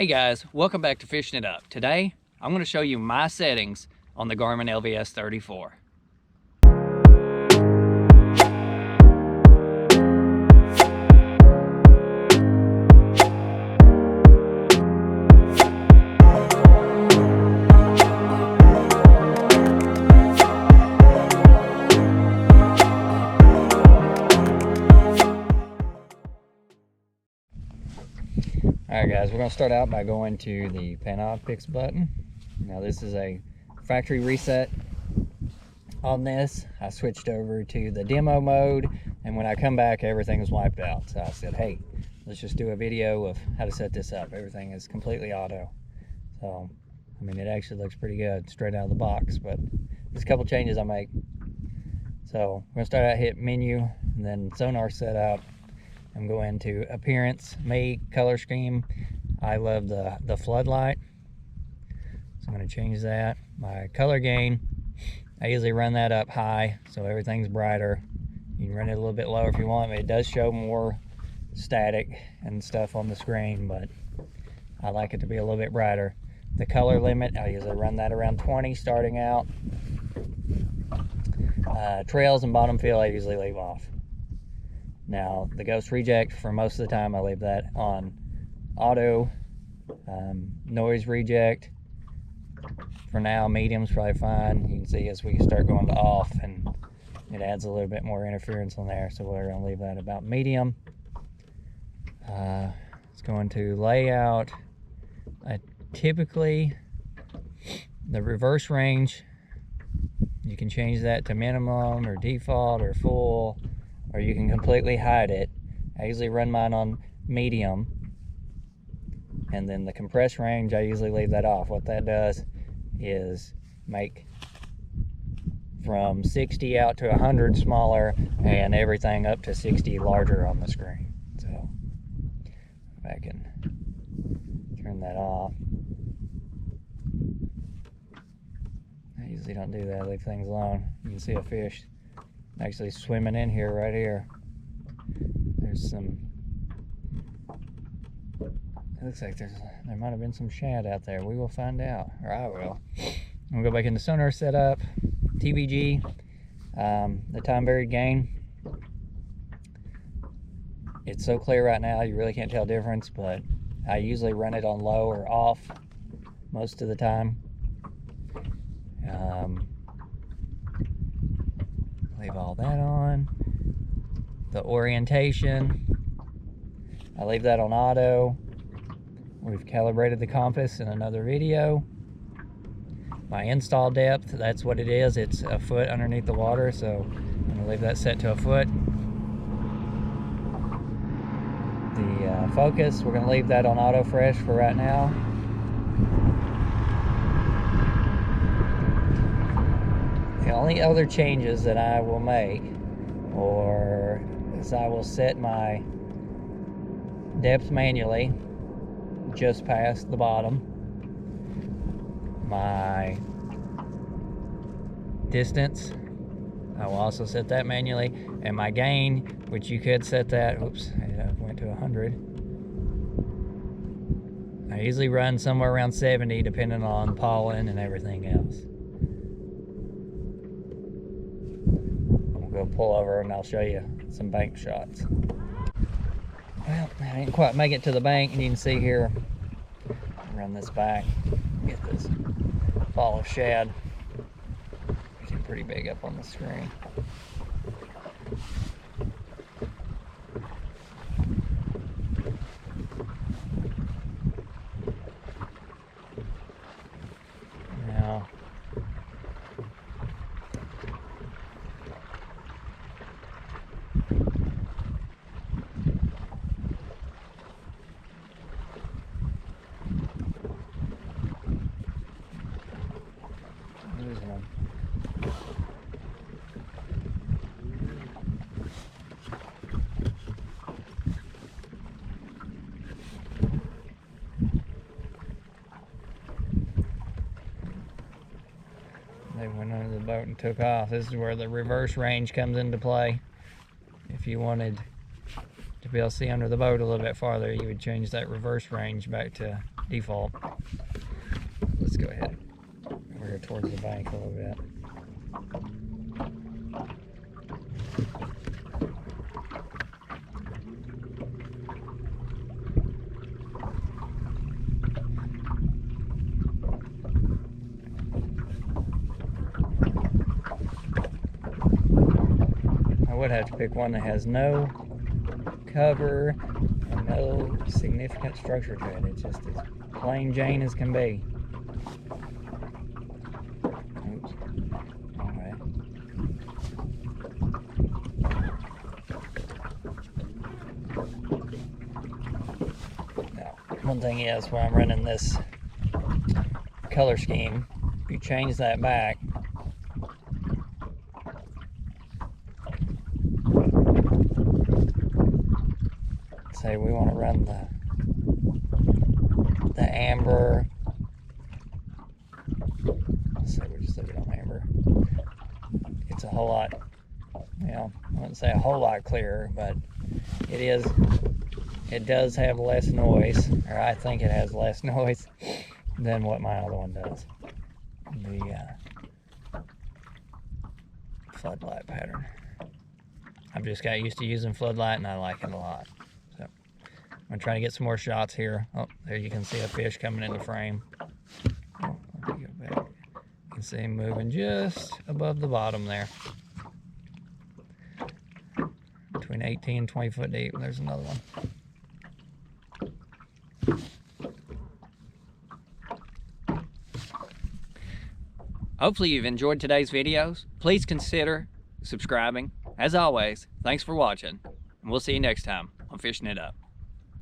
Hey guys, welcome back to Fishing It Up. Today, I'm going to show you my settings on the Garmin LVS 34. Alright guys, we're going to start out by going to the Panoptix button. Now this is a factory reset on this. I switched over to the demo mode, and when I come back everything is wiped out. So I said, hey, let's just do a video of how to set this up. Everything is completely auto. So, I mean, it actually looks pretty good straight out of the box, but there's a couple changes I make. So we're going to start out, hit menu, and then sonar setup. I'm going to appearance, make, color scheme. I love the floodlight, so I'm going to change that. My color gain, I usually run that up high so everything's brighter. You can run it a little bit lower if you want, but it does show more static and stuff on the screen, but I like it to be a little bit brighter. The color limit, I usually run that around 20 starting out. Trails and bottom fill I usually leave off. Now, the ghost reject, for most of the time, I leave that on auto. Noise reject, for now, medium's probably fine. You can see as we start going to off, and it adds a little bit more interference on there, so we're going to leave that about medium. Let's go into layout. Typically, the reverse range, you can change that to minimum or default or full, or you can completely hide it. I usually run mine on medium, and then the compress range, I usually leave that off. What that does is make from 60 out to 100 smaller, and everything up to 60 larger on the screen. So if I can turn that off. I usually don't do that, I leave things alone. You can see a fish actually swimming in here, right here. There's some, it looks like there might have been some shad out there. We will find out, or I will. We'll go back into sonar setup, TVG, the time varied gain. It's so clear right now you really can't tell difference, but I usually run it on low or off most of the time. Leave all that on. The orientation, I leave that on auto. We've calibrated the compass in another video. My install depth, that's what it is. It's a foot underneath the water, so I'm going to leave that set to a foot. The focus, we're going to leave that on auto fresh for right now. The only other changes that I will make is I will set my depth manually just past the bottom. My distance, I will also set that manually. And my gain, which you could set that, oops, I went to 100. I usually run somewhere around 70 depending on pollen and everything else. We'll pull over and I'll show you some bank shots. Well, I didn't quite make it to the bank, and you can see here, run this back, get this fall of shad. Getting pretty big up on the screen. Now, they went under the boat and took off. This is where the reverse range comes into play. If you wanted to be able to see under the boat a little bit farther, you would change that reverse range back to default. Let's go ahead over here towards the bank a little bit. I would have to pick one that has no cover and no significant structure to it. It's just as plain Jane as can be. Oops. Wrong way. Now, one thing is, when I'm running this color scheme, if you change that back, say we want to run the amber. Let's say we just leave it on amber. It's a whole lot, well, I wouldn't say a whole lot clearer, but it does have less noise, or I think it has less noise than what my other one does. The floodlight pattern. I've just got used to using floodlight and I like it a lot. So I'm gonna try to get some more shots here. Oh, there you can see a fish coming in the frame. Oh, let me go back. You can see him moving just above the bottom there. Between 18 and 20 foot deep. There's another one. Hopefully you've enjoyed today's videos. Please consider subscribing. As always, thanks for watching, and we'll see you next time on Fishing It Up.